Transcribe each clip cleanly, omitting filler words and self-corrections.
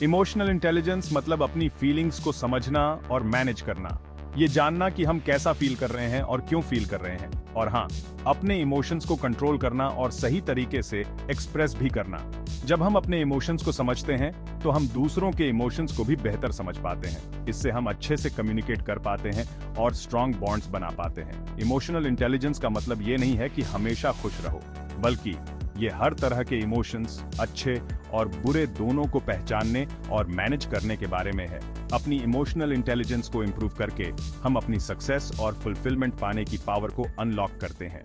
Emotional intelligence मतलब अपनी feelings को समझना और मैनेज करना। ये जानना कि हम कैसा फील कर रहे हैं और क्यों फील कर रहे हैं, और हाँ, अपने इमोशंस को कंट्रोल करना और सही तरीके से एक्सप्रेस भी करना। जब हम अपने इमोशंस को समझते हैं तो हम दूसरों के इमोशंस को भी बेहतर समझ पाते हैं। इससे हम अच्छे से कम्युनिकेट कर पाते हैं और स्ट्रॉन्ग बॉन्ड्स बना पाते हैं। इमोशनल इंटेलिजेंस का मतलब ये नहीं है कि हमेशा खुश रहो, बल्कि ये हर तरह के इमोशंस, अच्छे और बुरे दोनों को पहचानने और मैनेज करने के बारे में है। अपनी इमोशनल इंटेलिजेंस को इंप्रूव करके हम अपनी सक्सेस और फुलफिलमेंट पाने की पावर को अनलॉक करते हैं।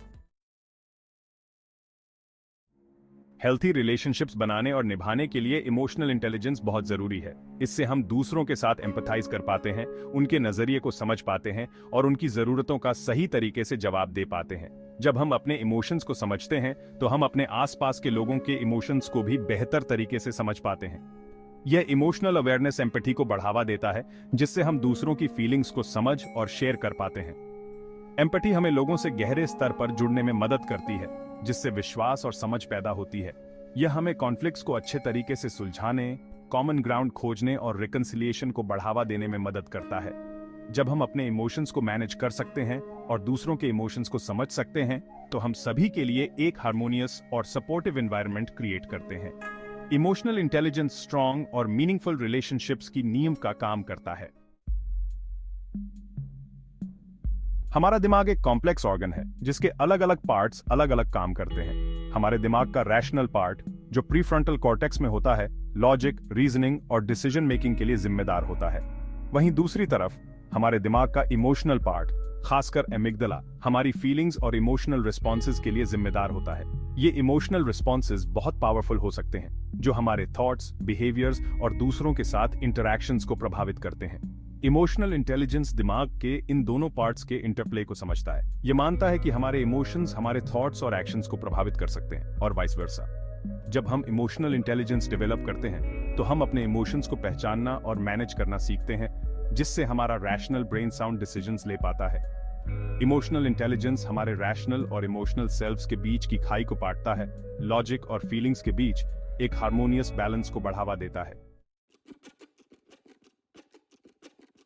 हेल्थी रिलेशनशिप्स बनाने और निभाने के लिए इमोशनल इंटेलिजेंस बहुत जरूरी है। इससे हम दूसरों के साथ एम्पैथाइज कर पाते हैं, उनके नजरिए को समझ पाते हैं और उनकी जरूरतों का सही तरीके से जवाब दे पाते हैं। जब हम अपने इमोशंस को समझते हैं तो हम अपने आसपास के लोगों के इमोशंस को भी बेहतर तरीके से समझ पाते हैं। यह इमोशनल अवेयरनेस एम्पैथी को बढ़ावा देता है, जिससे हम दूसरों की फीलिंग्स को समझ और शेयर कर पाते हैं। एम्पैथी हमें लोगों से गहरे स्तर पर जुड़ने में मदद करती है, जिससे विश्वास और समझ पैदा होती है। यह हमें कॉन्फ्लिक्ट्स को अच्छे तरीके से सुलझाने, कॉमन ग्राउंड खोजने और रिकंसिलिएशन को बढ़ावा देने में मदद करता है। जब हम अपने इमोशंस को मैनेज कर सकते हैं और दूसरों के इमोशंस को समझ सकते हैं, तो हम सभी के लिए एक हार्मोनियस और सपोर्टिव एनवायरनमेंट क्रिएट करते हैं। इमोशनल इंटेलिजेंस स्ट्रॉन्ग और मीनिंगफुल रिलेशनशिप्स की नींव का काम करता है। हमारा दिमाग एक कॉम्प्लेक्स ऑर्गन है, जिसके अलग अलग पार्ट्स अलग अलग काम करते हैं। हमारे दिमाग का रैशनल पार्ट, जो प्रीफ्रंटल कॉर्टेक्स में होता है, लॉजिक, रीजनिंग और डिसीजन मेकिंग के लिए जिम्मेदार होता है। वहीं दूसरी तरफ हमारे दिमाग का इमोशनल पार्ट, खासकर एमिग्डाला, हमारी फीलिंग्स और इमोशनल रिस्पॉन्सेज के लिए जिम्मेदार होता है। ये इमोशनल रिस्पॉन्सेज बहुत पावरफुल हो सकते हैं, जो हमारे थॉट्स, बिहेवियर्स और दूसरों के साथ इंटरैक्शंस को प्रभावित करते हैं। इमोशनल इंटेलिजेंस दिमाग के इन दोनों पार्ट्स के इंटरप्ले को समझता है। ये मानता है कि हमारे इमोशंस हमारे थॉट्स और एक्शंस को प्रभावित कर सकते हैं, और वाइस वर्सा। जब हम इमोशनल इंटेलिजेंस डेवलप करते हैं तो हम अपने इमोशंस को पहचानना और मैनेज करना सीखते हैं, जिससे हमारा रैशनल ब्रेन साउंड डिसीजंस ले पाता है। इमोशनल इंटेलिजेंस हमारे रैशनल और इमोशनल सेल्व्स के बीच की खाई को पाटता है, लॉजिक और फीलिंग्स के बीच एक हार्मोनियस बैलेंस को बढ़ावा देता है।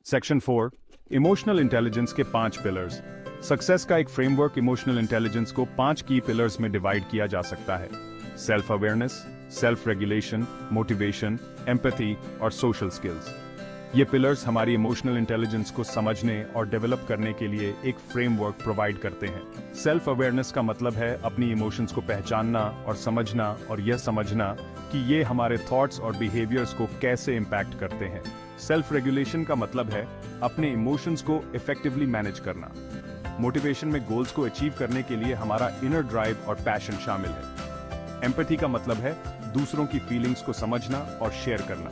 सेक्शन 4, इमोशनल इंटेलिजेंस के 5 पिलर्स। सक्सेस का एक फ्रेमवर्क इमोशनल इंटेलिजेंस को 5 की पिलर्स में डिवाइड किया जा सकता है: self awareness, self regulation, motivation, empathy और सोशल स्किल्स। ये पिलर्स हमारी इमोशनल इंटेलिजेंस को समझने और डेवलप करने के लिए एक फ्रेमवर्क प्रोवाइड करते हैं। सेल्फ अवेयरनेस का मतलब है अपनी इमोशंस को पहचानना और समझना, और यह समझना कि ये हमारे थॉट्स और बिहेवियर्स को कैसे इम्पैक्ट करते हैं। सेल्फ रेगुलेशन का मतलब है अपने इमोशंस को इफेक्टिवली मैनेज करना। मोटिवेशन में गोल्स को अचीव करने के लिए हमारा इनर ड्राइव और पैशन शामिल है। एम्पैथी का मतलब है दूसरों की फीलिंग्स को समझना और शेयर करना।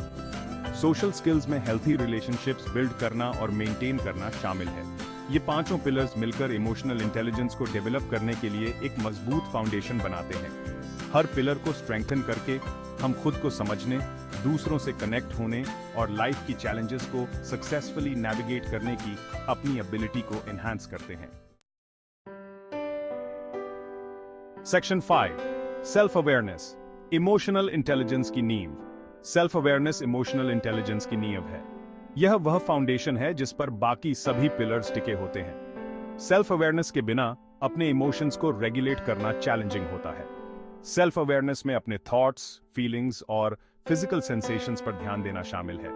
सोशल स्किल्स में हेल्थी रिलेशनशिप्स बिल्ड करना और मेंटेन करना शामिल है। ये पांचों पिलर्स मिलकर इमोशनल इंटेलिजेंस को डेवलप करने के लिए एक मजबूत फाउंडेशन बनाते हैं। हर पिलर को स्ट्रेंथन करके हम खुद को समझने, दूसरों से कनेक्ट होने और लाइफ की चैलेंजेस को सक्सेसफुली नेविगेट करने की अपनी एबिलिटी को एनहांस करते हैं। Section 5, self awareness, emotional intelligence की नींव। सेल्फ अवेयरनेस इमोशनल इंटेलिजेंस की नींव है। यह वह फाउंडेशन है जिस पर बाकी सभी पिलर्स टिके होते हैं। सेल्फ अवेयरनेस के बिना अपने इमोशंस को रेगुलेट करना चैलेंजिंग होता है। सेल्फ अवेयरनेस में अपने थॉट्स, फीलिंग्स और फिजिकल सेंसेशंस पर ध्यान देना शामिल है।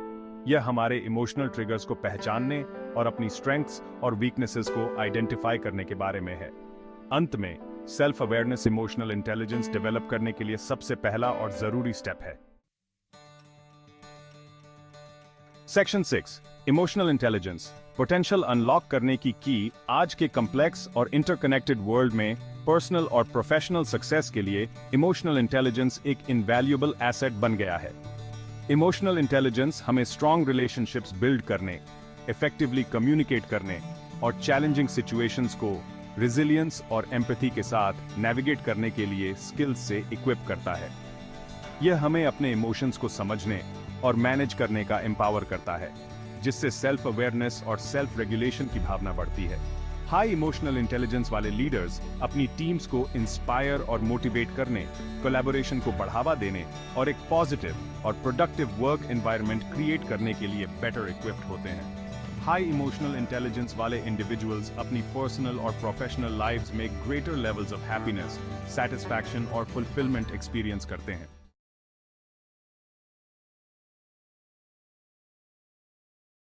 यह हमारे इमोशनल ट्रिगर्स को पहचानने और अपनी स्ट्रेंथ्स और वीकनेसेस को आइडेंटिफाई करने के बारे में है। अंत में, self awareness emotional intelligence develop करने के लिए सबसे पहला और जरूरी स्टेप है। Section 6, emotional intelligence, potential unlock करने की आज के कॉम्प्लेक्स और इंटरकनेक्टेड वर्ल्ड में पर्सनल और प्रोफेशनल सक्सेस के लिए इमोशनल इंटेलिजेंस एक इनवैल्यूएबल एसेट बन गया है। इमोशनल इंटेलिजेंस हमें स्ट्रॉन्ग रिलेशनशिप्स बिल्ड करने, इफेक्टिवली कम्युनिकेट करने और चैलेंजिंग सिचुएशंस को रेजिलियंस और एम्पैथी के साथ नेविगेट करने के लिए स्किल्स से इक्विप करता है। यह हमें अपने इमोशंस को समझने और मैनेज करने का एम्पावर करता है, जिससे सेल्फ अवेयरनेस और सेल्फ रेगुलेशन की भावना बढ़ती है। हाई इमोशनल इंटेलिजेंस वाले लीडर्स अपनी टीम्स को इंस्पायर और मोटिवेट करने, कोलैबोरेशन को बढ़ावा देने और एक पॉजिटिव और प्रोडक्टिव वर्क एनवायरनमेंट क्रिएट करने के लिए बेटर इक्विप्ड होते हैं। हाई इमोशनल इंटेलिजेंस वाले इंडिविजुअल्स अपनी पर्सनल और प्रोफेशनल लाइव्स में greater levels of happiness, satisfaction और फुलफिलमेंट एक्सपीरियंस करते हैं।